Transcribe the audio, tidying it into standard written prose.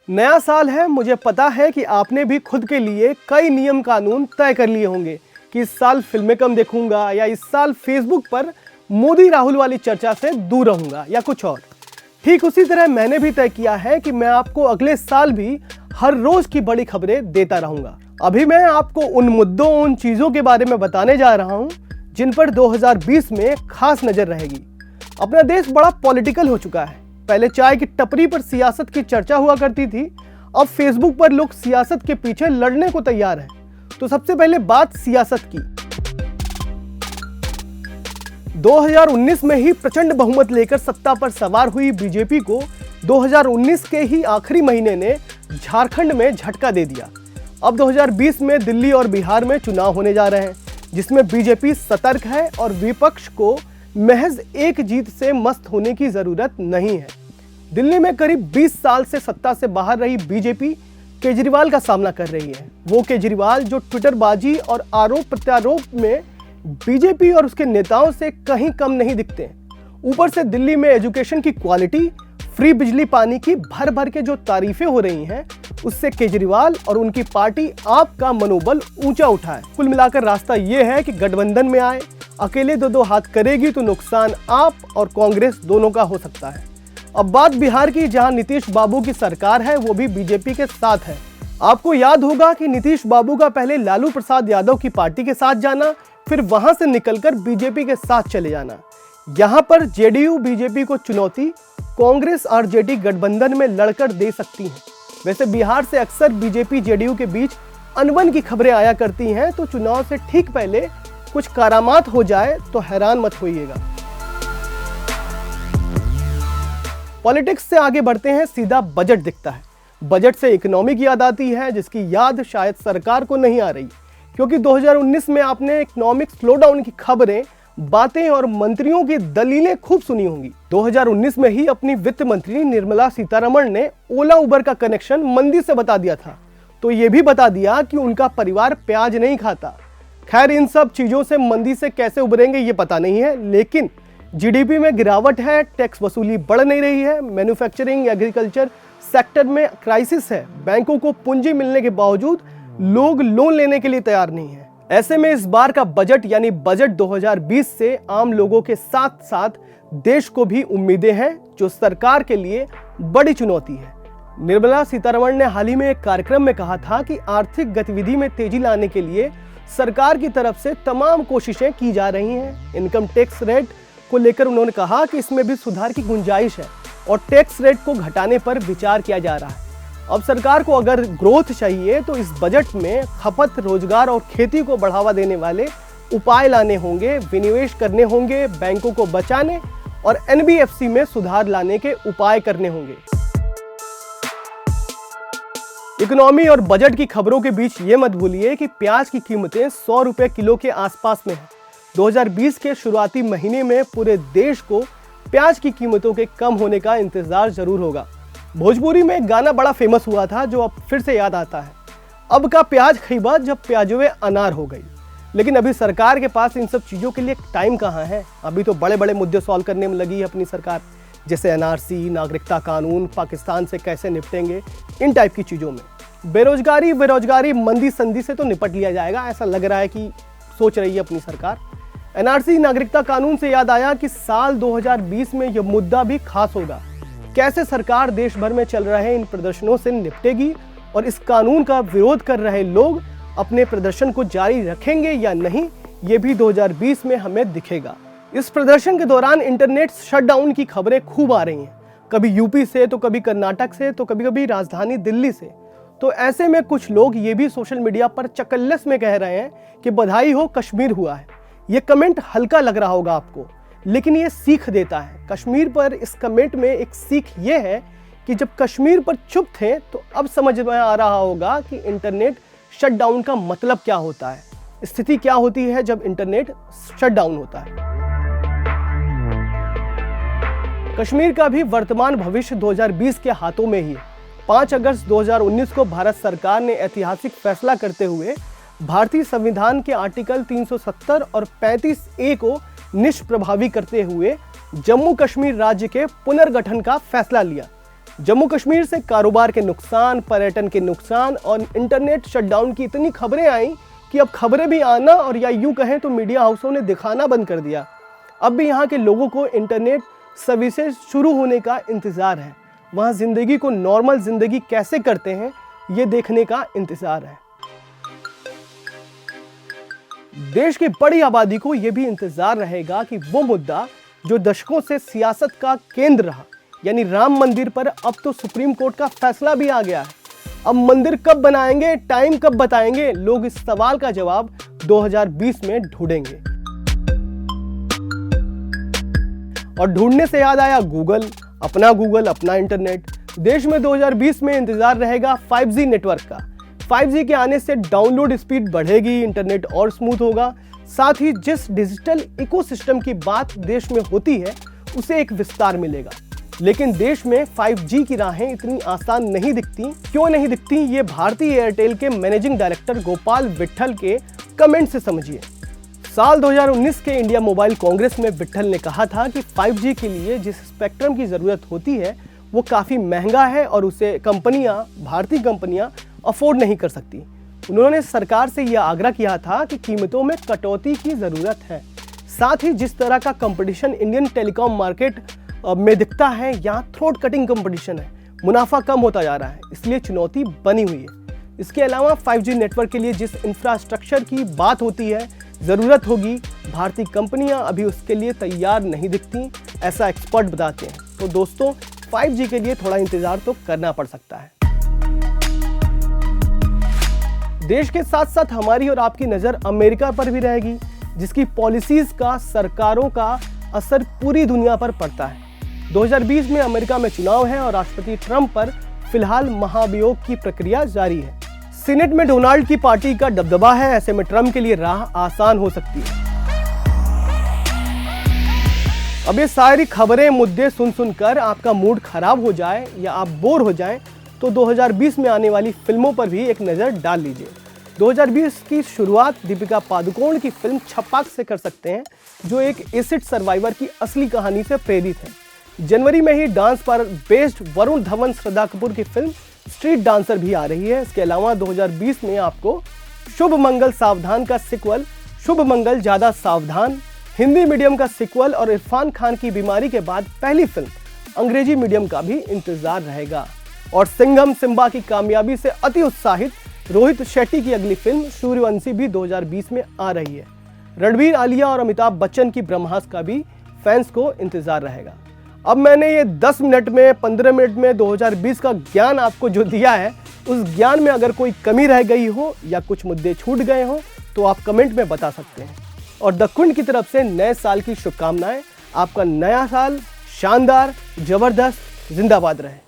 नया साल है, मुझे पता है कि आपने भी खुद के लिए कई नियम कानून तय कर लिए होंगे कि इस साल फिल्में कम देखूंगा या इस साल फेसबुक पर मोदी राहुल वाली चर्चा से दूर रहूंगा या कुछ और। ठीक उसी तरह मैंने भी तय किया है कि मैं आपको अगले साल भी हर रोज की बड़ी खबरें देता रहूंगा। अभी मैं आपको उन मुद्दों, उन चीजों के बारे में बताने जा रहा हूं जिन पर 2020 में खास नजर रहेगी। अपना देश बड़ा पॉलिटिकल हो चुका है। पहले चाय की टपरी पर सियासत की चर्चा हुआ करती थी, अब फेसबुक पर लोग सियासत के पीछे लड़ने को तैयार हैं। तो सबसे पहले बात सियासत की। 2019 में ही प्रचंड बहुमत लेकर सत्ता पर सवार हुई बीजेपी को 2019 के ही आखिरी महीने ने झारखंड में झटका दे दिया। अब 2020 में दिल्ली और बिहार में चुनाव होने जा रहे हैं, जिसमें बीजेपी सतर्क है और विपक्ष को महज एक जीत से मस्त होने की जरूरत नहीं है। दिल्ली में करीब 20 साल से सत्ता से बाहर रही बीजेपी केजरीवाल का सामना कर रही है। वो केजरीवाल जो ट्विटरबाजी और आरोप प्रत्यारोप में बीजेपी और उसके नेताओं से कहीं कम नहीं दिखते। ऊपर से दिल्ली में एजुकेशन की क्वालिटी, फ्री बिजली पानी की भर भर के जो तारीफें हो रही हैं, उससे केजरीवाल और उनकी पार्टी आप का मनोबल ऊंचा उठा है। कुल मिलाकर रास्ता ये है कि गठबंधन में आए। अकेले दो हाथ करेगी तो नुकसान आप और कांग्रेस दोनों का हो सकता है। अब बात बिहार की, जहां नीतीश बाबू की सरकार है, वो भी बीजेपी के साथ है। आपको याद होगा कि नीतीश बाबू का पहले लालू प्रसाद यादव की पार्टी के साथ जाना, फिर वहां से निकलकर बीजेपी के साथ चले जाना। यहां पर जेडीयू बीजेपी को चुनौती कांग्रेस आरजेडी गठबंधन में लड़कर दे सकती है। वैसे बिहार से अक्सर बीजेपी जेडीयू के बीच अनबन की खबरें आया करती हैं, तो चुनाव से ठीक पहले कुछ करामात हो जाए तो हैरान मत होइएगा। पॉलिटिक्स से आगे बढ़ते हैं, सीधा बजट दिखता है। बजट से इकोनॉमी की याद आती है, जिसकी याद शायद सरकार को नहीं आ रही, क्योंकि 2019 में आपने इकोनॉमिक स्लोडाउन की खबरें, बातें और मंत्रियों की दलीलें खूब सुनी होंगी। 2019 में ही अपनी वित्त मंत्री निर्मला सीतारमण ने ओला उबर का कनेक्शन मंदी से बता दिया था, तो ये भी बता दिया कि उनका परिवार प्याज नहीं खाता। खैर, इन सब चीजों से मंदी से कैसे उबरेंगे ये पता नहीं है, लेकिन जीडीपी में गिरावट है, टैक्स वसूली बढ़ नहीं रही है, मैन्युफैक्चरिंग एग्रीकल्चर सेक्टर में क्राइसिस है, बैंकों को पूंजी मिलने के बावजूद लोग लोन लेने के लिए तैयार नहीं है। ऐसे में इस बार का बजट यानी बजट 2020 से आम लोगों के साथ साथ देश को भी उम्मीदें हैं, जो सरकार के लिए बड़ी चुनौती है। निर्मला सीतारमण ने हाल ही में एक कार्यक्रम में कहा था कि आर्थिक गतिविधि में तेजी लाने के लिए सरकार की तरफ से तमाम कोशिशें की जा रही हैं। इनकम टैक्स रेट को लेकर उन्होंने कहा कि इसमें भी सुधार की गुंजाइश है और टैक्स रेट को घटाने पर विचार किया जा रहा है। अब सरकार को अगर ग्रोथ चाहिए तो इस बजट में खपत, रोजगार और खेती को बढ़ावा देने वाले उपाय लाने होंगे, विनिवेश करने होंगे, बैंकों को बचाने और एनबीएफसी में सुधार लाने के उपाय करने होंगे। इकोनॉमी और बजट की खबरों के बीच ये मत भूलिए कि प्याज की कीमतें 100 रुपए किलो के आसपास में है। 2020 के शुरुआती महीने में पूरे देश को प्याज की कीमतों के कम होने का इंतजार जरूर होगा। भोजपुरी में एक गाना बड़ा फेमस हुआ था, जो अब फिर से याद आता है, अब का प्याज खइबा जब प्याजुए अनार हो गई। लेकिन अभी सरकार के पास इन सब चीज़ों के लिए टाइम कहाँ है। अभी तो बड़े बड़े मुद्दे सॉल्व करने में लगी है अपनी सरकार, जैसे एनआरसी, नागरिकता कानून, पाकिस्तान से कैसे निपटेंगे, इन टाइप की चीज़ों में। बेरोजगारी मंदी संधि से तो निपट लिया जाएगा, ऐसा लग रहा है कि सोच रही है अपनी सरकार। एनआरसी, नागरिकता कानून से याद आया कि साल 2020 में यह मुद्दा भी खास होगा। कैसे सरकार देश भर में चल रहे इन प्रदर्शनों से निपटेगी और इस कानून का विरोध कर रहे लोग अपने प्रदर्शन को जारी रखेंगे या नहीं, ये भी 2020 में हमें दिखेगा। इस प्रदर्शन के दौरान इंटरनेट शटडाउन की खबरें खूब आ रही हैं, कभी यूपी से, तो कभी कर्नाटक से, तो कभी राजधानी दिल्ली से। तो ऐसे में कुछ लोग ये भी सोशल मीडिया पर चकल्लस में कह रहे हैं कि बधाई हो, कश्मीर हुआ है। ये कमेंट हल्का लग रहा होगा आपको, लेकिन ये सीख देता है। कश्मीर पर इस कमेंट में एक सीख ये है कि जब कश्मीर पर चुप थे तो अब समझ में आ रहा होगा कि इंटरनेट शटडाउन का मतलब क्या होता है, स्थिति क्या होती है जब इंटरनेट शटडाउन होता है। कश्मीर का भी वर्तमान भविष्य 2020 के हाथों में ही है। 5 अगस्त 2019 को भारत सरकार ने ऐतिहासिक फैसला करते हुए भारतीय संविधान के आर्टिकल 370 और 35A को निष्प्रभावी करते हुए जम्मू कश्मीर राज्य के पुनर्गठन का फैसला लिया। जम्मू कश्मीर से कारोबार के नुकसान, पर्यटन के नुकसान और इंटरनेट शटडाउन की इतनी खबरें आई कि अब खबरें भी आना और या यूं कहें तो मीडिया हाउसों ने दिखाना बंद कर दिया। अब भी यहाँ के लोगों को इंटरनेट सर्विसेज शुरू होने का इंतज़ार है। वहाँ ज़िंदगी को नॉर्मल ज़िंदगी कैसे करते हैं ये देखने का इंतज़ार है। देश की बड़ी आबादी को यह भी इंतज़ार रहेगा कि वो मुद्दा जो दशकों से सियासत का केंद्र रहा, यानी राम मंदिर पर अब तो सुप्रीम कोर्ट का फैसला भी आ गया है। अब मंदिर कब बनाएंगे, टाइम कब बताएंगे, लोग इस सवाल का जवाब 2020 में ढूंढेंगे। और ढूंढने से याद आया गूगल, अपना इंटरनेट। देश में 2020 में इंतजार रहेगा 5G नेटवर्क का। 5G के आने से डाउनलोड स्पीड बढ़ेगी, इंटरनेट और स्मूथ होगा। साथ ही जिस डिजिटल इकोसिस्टम की बात देश में होती है उसे एक विस्तार मिलेगा। लेकिन देश में 5G की राहें इतनी आसान नहीं दिखती। क्यों नहीं दिखती, ये भारती एयरटेल के मैनेजिंग डायरेक्टर गोपाल विट्ठल के कमेंट से समझिए। साल 2019 के इंडिया मोबाइल कांग्रेस में विट्ठल ने कहा था कि 5G के लिए जिस स्पेक्ट्रम की ज़रूरत होती है वो काफ़ी महंगा है और उसे भारतीय कंपनियां अफोर्ड नहीं कर सकती। उन्होंने सरकार से यह आग्रह किया था कि कीमतों में कटौती की ज़रूरत है। साथ ही जिस तरह का कंपटीशन इंडियन टेलीकॉम मार्केट में दिखता है, यहाँ थ्रोट कटिंग कंपटीशन है, मुनाफा कम होता जा रहा है, इसलिए चुनौती बनी हुई है। इसके अलावा 5G नेटवर्क के लिए जिस इंफ्रास्ट्रक्चर की बात होती है, ज़रूरत होगी, भारतीय कंपनियां अभी उसके लिए तैयार नहीं दिखती, ऐसा एक्सपर्ट बताते हैं। तो दोस्तों 5G के लिए थोड़ा इंतज़ार तो करना पड़ सकता है। देश के साथ साथ हमारी और आपकी नज़र अमेरिका पर भी रहेगी, जिसकी पॉलिसीज़ का, सरकारों का असर पूरी दुनिया पर पड़ता है। 2020 में अमेरिका में चुनाव है और राष्ट्रपति ट्रंप पर फिलहाल महाभियोग की प्रक्रिया जारी है। सीनेट में डोनाल्ड की पार्टी का दबदबा है, ऐसे में ट्रंप के लिए राह आसान हो सकती है। अब ये सारी खबरें, मुद्दे सुनकर आपका मूड खराब हो जाए या आप बोर हो जाएं, तो 2020 में आने वाली फिल्मों पर भी एक नज़र डाल लीजिए। 2020 की शुरुआत दीपिका पादुकोण की फिल्म छपाक से कर सकते हैं, जो एक एसिड सर्वाइवर की असली कहानी से प्रेरित है। जनवरी में ही डांस पर बेस्ड वरुण धवन, श्रद्धा कपूर की फिल्म स्ट्रीट डांसर भी आ रही है। इसके अलावा 2020 में आपको शुभ मंगल सावधान का सिक्वल, शुभ मंगल ज्यादा सावधान, हिंदी मीडियम का सिक्वल और इरफान खान की बीमारी के बाद पहली फिल्म अंग्रेजी मीडियम का भी इंतजार रहेगा। और सिंघम सिम्बा की कामयाबी से अति उत्साहित रोहित शेट्टी की अगली फिल्म सूर्यवंशी भी 2020 में आ रही है। रणबीर, आलिया और अमिताभ बच्चन की ब्रह्मास्त्र का भी फैंस को इंतजार रहेगा। अब मैंने ये 10 मिनट में, 15 मिनट में 2020 का ज्ञान आपको जो दिया है, उस ज्ञान में अगर कोई कमी रह गई हो या कुछ मुद्दे छूट गए हो तो आप कमेंट में बता सकते हैं। और द कुंड की तरफ से नए साल की शुभकामनाएं। आपका नया साल शानदार, जबरदस्त, जिंदाबाद रहे।